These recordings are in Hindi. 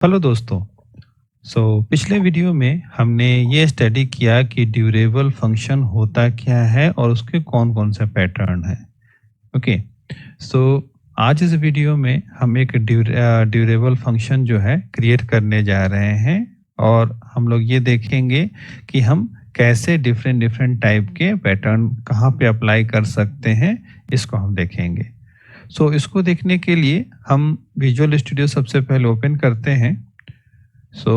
हेलो दोस्तों। पिछले वीडियो में हमने ये स्टडी किया कि ड्यूरेबल फंक्शन होता क्या है और उसके कौन कौन से पैटर्न हैं। ओके। सो आज इस वीडियो में हम एक ड्यूरेबल फंक्शन जो है क्रिएट करने जा रहे हैं और हम लोग ये देखेंगे कि हम कैसे डिफरेंट डिफरेंट टाइप के पैटर्न कहाँ पे अप्लाई कर सकते हैं, इसको हम देखेंगे। इसको देखने के लिए हम विजुअल स्टूडियो सबसे पहले ओपन करते हैं। सो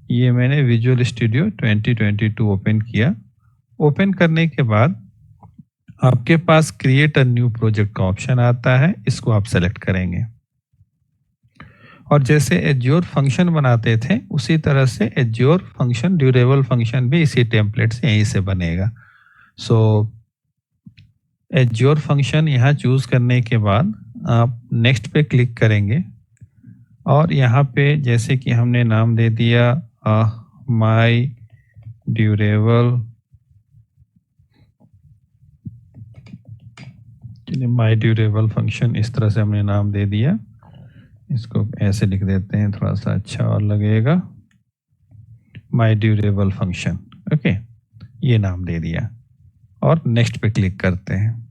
ये मैंने विजुअल स्टूडियो 2022 ओपन किया। ओपन करने के बाद आपके पास क्रिएट अ न्यू प्रोजेक्ट का ऑप्शन आता है, इसको आप सेलेक्ट करेंगे और जैसे एज्योर फंक्शन बनाते थे उसी तरह से एज्योर फंक्शन ड्यूरेबल फंक्शन भी इसी टेम्पलेट से यहीं से बनेगा। सो एज्योर फंक्शन यहाँ चूज करने के बाद आप नेक्स्ट पे क्लिक करेंगे और यहाँ पे जैसे कि हमने नाम दे दिया माई ड्यूरेबल फंक्शन, इस तरह से हमने नाम दे दिया। इसको ऐसे लिख देते हैं, थोड़ा सा अच्छा और लगेगा, माई ड्यूरेबल फंक्शन। ओके, ये नाम दे दिया और नेक्स्ट पे क्लिक करते हैं।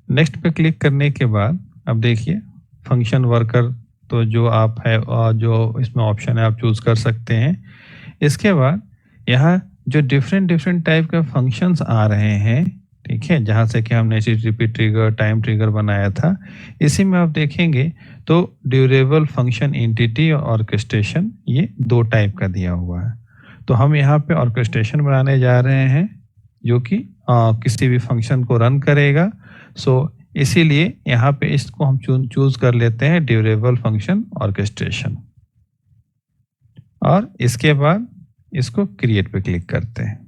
नेक्स्ट पे क्लिक करने के बाद अब देखिए फंक्शन वर्कर तो जो आप है और जो इसमें ऑप्शन है आप चूज कर सकते हैं। इसके बाद यहाँ जो डिफरेंट डिफरेंट टाइप के फंक्शंस आ रहे हैं, ठीक है, जहाँ से कि हमने HTTP ट्रिगर, टाइम ट्रिगर बनाया था, इसी में आप देखेंगे तो ड्यूरेबल फंक्शन एंटिटी और ऑर्केस्ट्रेशन ये दो टाइप का दिया हुआ है। तो हम यहाँ पे ऑर्केस्ट्रेशन बनाने जा रहे हैं जो कि किसी भी फंक्शन को रन करेगा। इसीलिए यहाँ पे इसको हम चूज कर लेते हैं ड्यूरेबल फंक्शन ऑर्केस्ट्रेशन और इसके बाद इसको क्रिएट पे क्लिक करते हैं।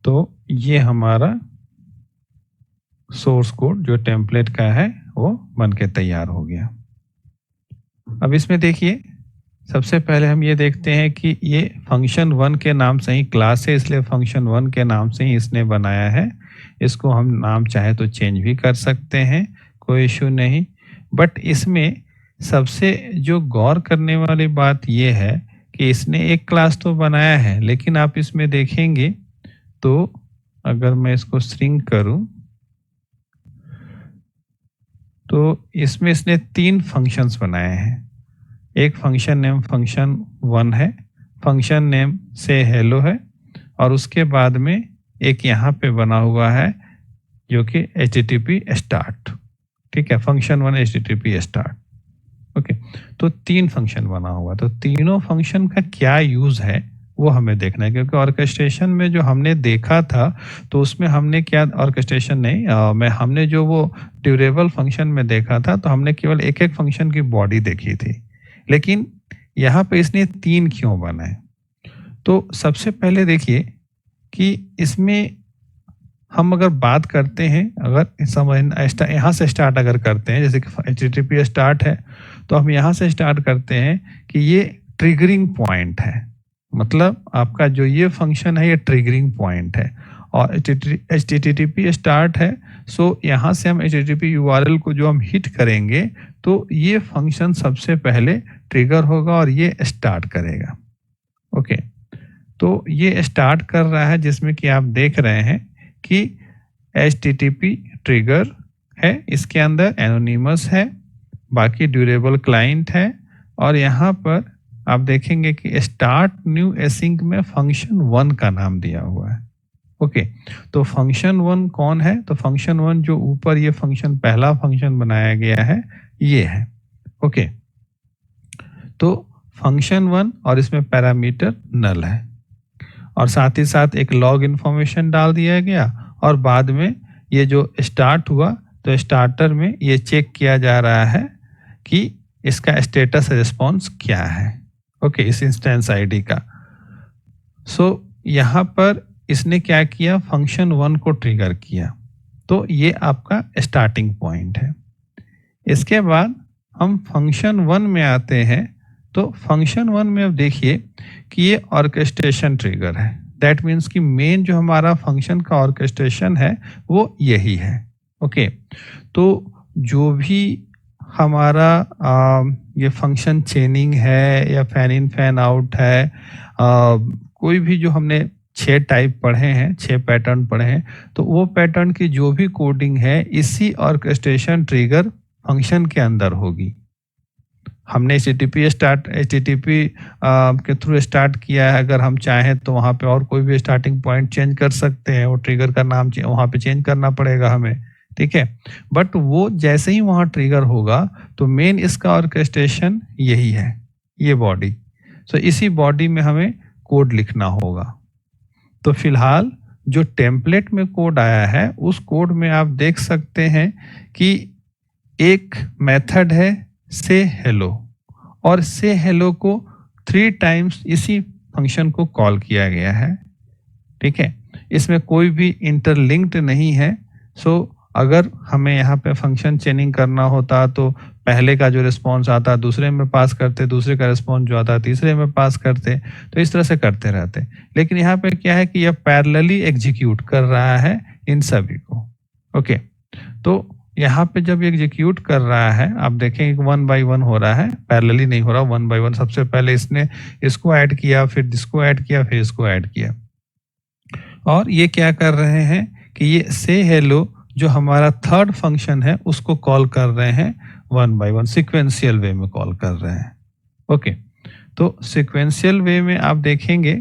तो ये हमारा सोर्स कोड जो टेम्पलेट का है वो बन के तैयार हो गया। अब इसमें देखिए सबसे पहले हम ये देखते हैं कि ये फंक्शन 1 के नाम से ही क्लास है, इसलिए फंक्शन 1 के नाम से ही इसने बनाया है। इसको हम नाम चाहे तो चेंज भी कर सकते हैं, कोई इशू नहीं। बट इसमें सबसे जो गौर करने वाली बात ये है कि इसने एक क्लास तो बनाया है, लेकिन आप इसमें देखेंगे तो अगर मैं इसको श्रिंक करूं तो इसमें इसने 3 फंक्शंस बनाए हैं। एक फंक्शन नेम फंक्शन 1 है, फंक्शन नेम से हेलो है और उसके बाद में एक यहाँ पे बना हुआ है जो कि HTTP स्टार्ट, ठीक है, फंक्शन 1 HTTP स्टार्ट। ओके, तो 3 फंक्शन बना हुआ, तो तीनों फंक्शन का क्या यूज है वो हमें देखना है, क्योंकि ऑर्केस्ट्रेशन में जो हमने देखा था तो उसमें हमने क्या ऑर्केस्ट्रेशन नहीं में हमने जो वो ड्यूरेबल फंक्शन में देखा था तो हमने केवल एक एक फंक्शन की बॉडी देखी थी, लेकिन यहाँ पे इसने 3 क्यों बनाए। तो सबसे पहले देखिए कि इसमें हम अगर बात करते हैं, अगर समझ यहाँ से स्टार्ट अगर करते हैं, जैसे कि HTTP स्टार्ट है तो हम यहाँ से स्टार्ट करते हैं कि ये ट्रिगरिंग पॉइंट है, मतलब आपका जो ये फंक्शन है ये ट्रिगरिंग पॉइंट है और HTTP स्टार्ट है। यहाँ से हम HTTP URL को जो हम हिट करेंगे तो ये फंक्शन सबसे पहले ट्रिगर होगा और ये स्टार्ट करेगा। ओके, तो ये स्टार्ट कर रहा है जिसमें कि आप देख रहे हैं कि HTTP ट्रिगर है, इसके अंदर एनोनिमस है, बाकी ड्यूरेबल क्लाइंट है और यहाँ पर आप देखेंगे कि स्टार्ट न्यू एसिंक में फंक्शन 1 का नाम दिया हुआ है। ओके, तो फंक्शन 1 कौन है, तो फंक्शन 1 जो ऊपर ये फंक्शन पहला फंक्शन बनाया गया है ये है। ओके, तो फंक्शन 1 और इसमें पैरामीटर नल है और साथ ही साथ एक लॉग इन्फॉर्मेशन डाल दिया गया और बाद में ये जो स्टार्ट हुआ तो स्टार्टर में ये चेक किया जा रहा है कि इसका स्टेटस रिस्पॉन्स क्या है। ओके, इस इंस्टेंस आईडी का। यहाँ पर इसने क्या किया, फंक्शन 1 को ट्रिगर किया, तो ये आपका स्टार्टिंग पॉइंट है। इसके बाद हम फंक्शन 1 में आते हैं तो फंक्शन 1 में अब देखिए कि ये ऑर्केस्ट्रेशन ट्रिगर है। दैट मीन्स कि मेन जो हमारा फंक्शन का ऑर्केस्ट्रेशन है वो यही है। ओके, तो जो भी हमारा ये फंक्शन चेनिंग है या फैन इन फैन आउट है, कोई भी जो हमने 6 टाइप पढ़े हैं, 6 पैटर्न पढ़े हैं, तो वो पैटर्न की जो भी कोडिंग है इसी ऑर्केस्ट्रेशन ट्रिगर फंक्शन के अंदर होगी। हमने एचटीटीपी के थ्रू स्टार्ट किया है। अगर हम चाहें तो वहाँ पे और कोई भी स्टार्टिंग पॉइंट चेंज कर सकते हैं, वो ट्रिगर का नाम वहाँ पे चेंज करना पड़ेगा हमें, ठीक है। बट वो जैसे ही वहाँ ट्रिगर होगा तो मेन इसका ऑर्केस्ट्रेशन यही है, ये बॉडी। सो इसी बॉडी में हमें कोड लिखना होगा। तो फिलहाल जो टेम्पलेट में कोड आया है उस कोड में आप देख सकते हैं कि एक मेथड है से हेलो, और से हेलो को 3 टाइम्स इसी फंक्शन को कॉल किया गया है, ठीक है। इसमें कोई भी इंटरलिंक्ड नहीं है। सो अगर हमें यहाँ पे फंक्शन चेनिंग करना होता तो पहले का जो रिस्पॉन्स आता दूसरे में पास करते, दूसरे का रिस्पॉन्स जो आता तीसरे में पास करते, तो इस तरह से करते रहते। लेकिन यहाँ पे क्या है कि यह पैरेलली एग्जीक्यूट कर रहा है इन सभी को। ओके, तो यहाँ पे जब एग्जीक्यूट कर रहा है आप देखें 1 बाय 1 हो रहा है, पैरेलली नहीं हो रहा, 1 बाय 1। सबसे पहले इसने इसको ऐड किया, फिर इसको ऐड किया, फिर इसको ऐड किया। और ये क्या कर रहे हैं कि ये से हेलो जो हमारा थर्ड फंक्शन है उसको कॉल कर रहे हैं 1 बाय 1, सिक्वेंशियल वे में कॉल कर रहे हैं। ओके, तो सिक्वेंशियल वे में आप देखेंगे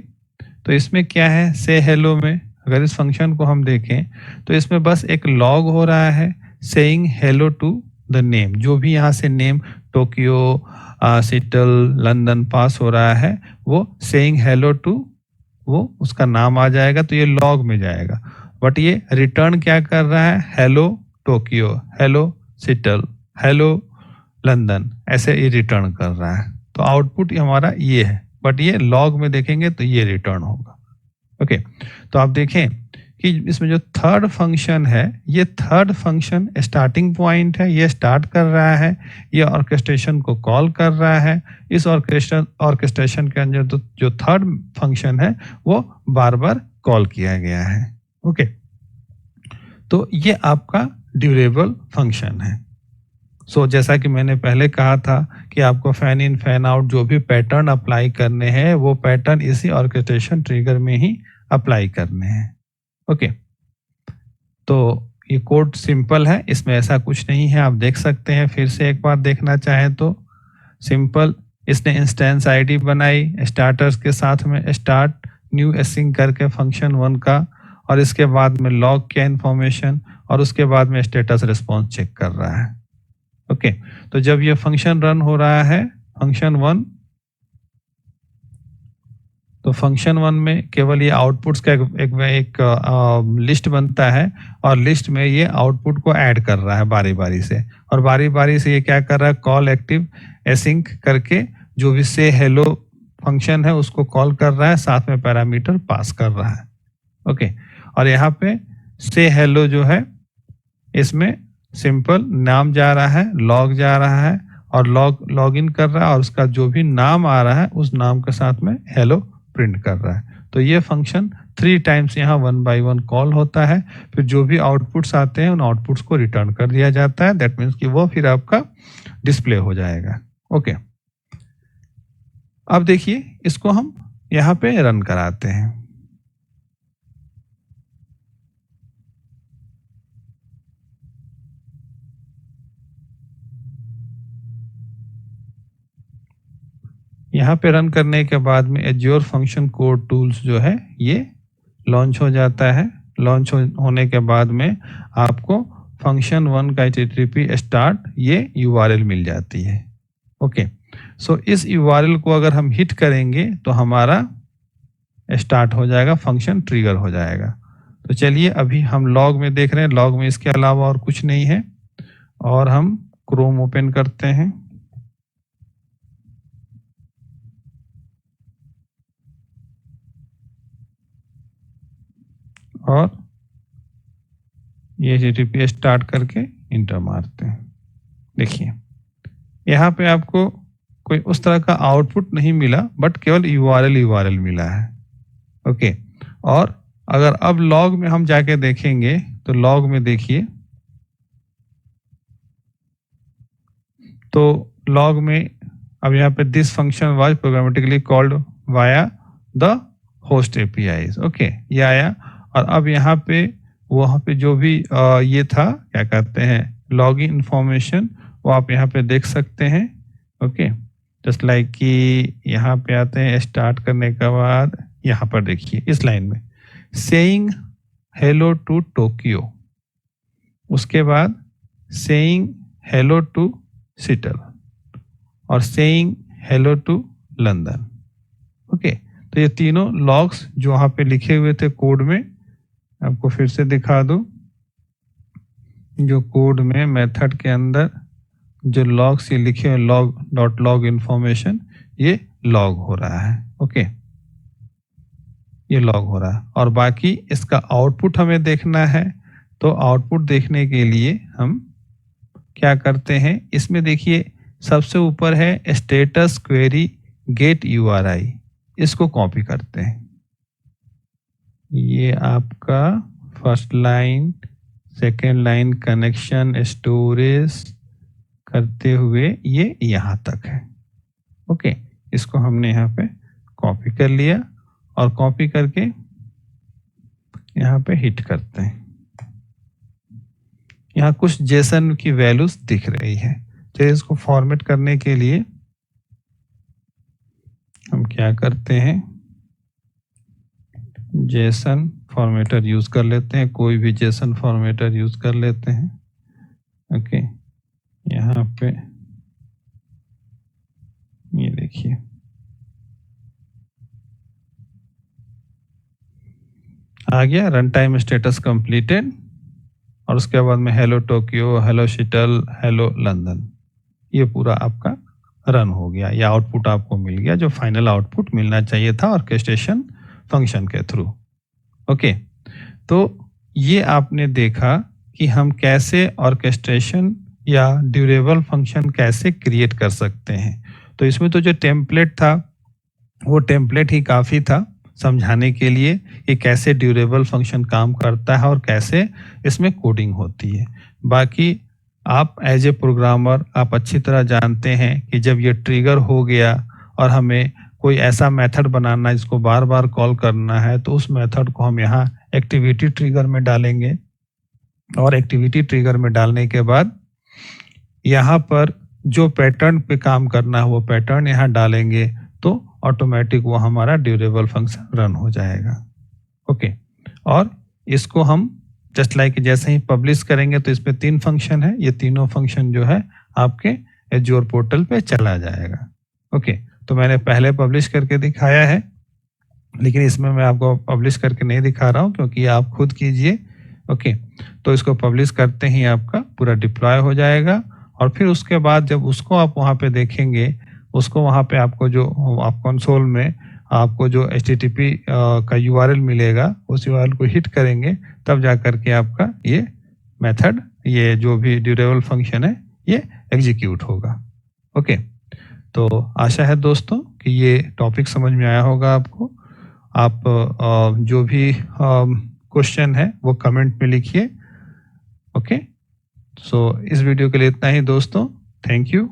तो इसमें क्या है, से हेलो में अगर इस फंक्शन को हम देखें तो इसमें बस एक लॉग हो रहा है saying hello to the name. जो भी यहाँ से name Tokyo, Seattle, London pass हो रहा है वो सेइंग हेलो टू, वो उसका नाम आ जाएगा तो ये लॉग में जाएगा। बट ये रिटर्न क्या कर रहा है, hello Tokyo, hello Seattle, hello London, ऐसे ये रिटर्न कर रहा है। तो आउटपुट हमारा ये है, बट ये लॉग में देखेंगे तो ये रिटर्न होगा। ओके, तो आप देखें कि इसमें जो थर्ड फंक्शन है, ये थर्ड फंक्शन स्टार्टिंग पॉइंट है, ये स्टार्ट कर रहा है, ये ऑर्केस्ट्रेशन को कॉल कर रहा है। इस ऑर्केस्ट्रेशन के अंदर तो जो थर्ड फंक्शन है वो बार बार कॉल किया गया है। ओके, तो ये आपका ड्यूरेबल फंक्शन है। सो जैसा कि मैंने पहले कहा था कि आपको फैन इन फैन आउट जो भी पैटर्न अप्लाई करने हैं वो पैटर्न इसी ऑर्केस्ट्रेशन ट्रिगर में ही अप्लाई करने हैं। ओके, तो ये कोड सिंपल है, इसमें ऐसा कुछ नहीं है। आप देख सकते हैं, फिर से एक बार देखना चाहें तो सिंपल, इसने इंस्टेंस आईडी बनाई स्टार्टर्स के साथ में, स्टार्ट न्यू एसिंग करके फंक्शन 1 का, और इसके बाद में लॉग किया इन्फॉर्मेशन, और उसके बाद में स्टेटस रिस्पॉन्स चेक कर रहा है। ओके, तो जब ये फंक्शन रन हो रहा है फंक्शन 1, तो फंक्शन 1 में केवल ये आउटपुट्स का एक लिस्ट बनता है, और लिस्ट में ये आउटपुट को ऐड कर रहा है बारी बारी से, और बारी बारी से ये क्या कर रहा है, कॉल एक्टिव एसिंक करके जो भी से हेलो फंक्शन है उसको कॉल कर रहा है, साथ में पैरामीटर पास कर रहा है। ओके, और यहाँ पे से हेलो जो है इसमें सिंपल नाम जा रहा है, लॉग जा रहा है, और लॉग इन कर रहा है, और उसका जो भी नाम आ रहा है उस नाम के साथ में हेलो प्रिंट कर रहा है। तो ये फंक्शन 3 टाइम्स यहाँ 1 बाय 1 कॉल होता है। फिर जो भी आउटपुट्स आते हैं उन आउटपुट्स को रिटर्न कर दिया जाता है। दैट मीन्स कि वो फिर आपका डिस्प्ले हो जाएगा। ओके, अब देखिए इसको हम यहाँ पे रन कराते हैं। यहाँ पे रन करने के बाद में एज्योर फंक्शन कोड टूल्स जो है ये लॉन्च हो जाता है। लॉन्च होने के बाद में आपको फंक्शन 1 का http स्टार्ट ये URL मिल जाती है। ओके, सो इस URL को अगर हम हिट करेंगे तो हमारा स्टार्ट हो जाएगा, फंक्शन ट्रिगर हो जाएगा। तो चलिए अभी हम लॉग में देख रहे हैं, लॉग में इसके अलावा और कुछ नहीं है, और हम क्रोम ओपन करते हैं, और ये http स्टार्ट करके इंटर मारते हैं। देखिए यहाँ पे आपको कोई उस तरह का आउटपुट नहीं मिला, बट केवल URL मिला है। ओके, और अगर अब लॉग में हम जाके देखेंगे तो लॉग में देखिए, तो लॉग में अब यहाँ पे this function was programmatically called via the host APIs। Okay, ये आया। और अब यहाँ पे वहाँ पे जो भी ये था, क्या कहते हैं, लॉगिन इंफॉर्मेशन, वो आप यहाँ पे देख सकते हैं। ओके, जस्ट लाइक कि यहाँ पे आते हैं, स्टार्ट करने के बाद यहाँ पर देखिए इस लाइन में सेइंग हेलो टू टोक्यो, उसके बाद सेइंग हेलो टू सिटल और saying hello to London. Okay, तो ये तीनों लॉग्स जो वहाँ पे लिखे हुए थे कोड में, आपको फिर से दिखा दूं, जो कोड में मेथड के अंदर जो लॉग्स ये लिखे हुए लॉग डॉट लॉग इंफॉर्मेशन, ये लॉग हो रहा है। ओके, ये लॉग हो रहा है और बाकी इसका आउटपुट हमें देखना है। तो आउटपुट देखने के लिए हम क्या करते हैं, इसमें देखिए सबसे ऊपर है स्टेटस क्वेरी गेट URI, इसको कॉपी करते हैं। ये आपका first line, second line, connection, storage करते हुए ये यहाँ तक है। ओके, इसको हमने यहाँ पे कॉपी कर लिया और कॉपी करके यहाँ पे हिट करते हैं। यहाँ कुछ जेसन की वैल्यूज दिख रही है। तो इसको फॉर्मेट करने के लिए हम क्या करते हैं, जेसन फॉर्मेटर यूज कर लेते हैं, कोई भी जेसन फॉर्मेटर यूज कर लेते हैं। ओके, यहाँ पे ये देखिए, आ गया रन टाइम स्टेटस कंप्लीटेड और उसके बाद में hello Tokyo, hello Seattle, hello London, ये पूरा आपका रन हो गया। या आउटपुट आपको मिल गया जो फाइनल आउटपुट मिलना चाहिए था ऑर्केस्ट्रेशन फंक्शन के थ्रू। ओके, तो ये आपने देखा कि हम कैसे ऑर्केस्ट्रेशन या ड्यूरेबल फंक्शन कैसे क्रिएट कर सकते हैं। तो इसमें तो जो टेम्पलेट था वो टेम्पलेट ही काफ़ी था समझाने के लिए कि कैसे ड्यूरेबल फंक्शन काम करता है और कैसे इसमें कोडिंग होती है। बाकी आप एज ए प्रोग्रामर आप अच्छी तरह जानते हैं कि जब ये ट्रिगर हो गया और हमें कोई ऐसा मेथड बनाना है जिसको बार बार कॉल करना है, तो उस मेथड को हम यहाँ एक्टिविटी ट्रिगर में डालेंगे और एक्टिविटी ट्रिगर में डालने के बाद यहाँ पर जो पैटर्न पे काम करना है वो पैटर्न यहाँ डालेंगे, तो ऑटोमेटिक वो हमारा ड्यूरेबल फंक्शन रन हो जाएगा। ओके, और इसको हम जस्ट लाइक जैसे ही पब्लिश करेंगे तो इसमें 3 फंक्शन है, ये तीनों फंक्शन जो है आपके एज्योर पोर्टल पे चला जाएगा। ओके, तो मैंने पहले पब्लिश करके दिखाया है, लेकिन इसमें मैं आपको पब्लिश करके नहीं दिखा रहा हूँ क्योंकि आप खुद कीजिए। ओके, तो इसको पब्लिश करते ही आपका पूरा डिप्लॉय हो जाएगा और फिर उसके बाद जब उसको आप वहाँ पे देखेंगे, उसको वहाँ पे आपको जो आप कंसोल में आपको जो HTTP का URL मिलेगा, उस URL को हिट करेंगे, तब जा करके आपका ये मेथड, ये जो भी ड्यूरेबल फंक्शन है, ये एग्जीक्यूट होगा। ओके, तो आशा है दोस्तों कि ये टॉपिक समझ में आया होगा आपको। आप जो भी क्वेश्चन है वो कमेंट में लिखिए। ओके, सो इस वीडियो के लिए इतना ही दोस्तों। Thank you.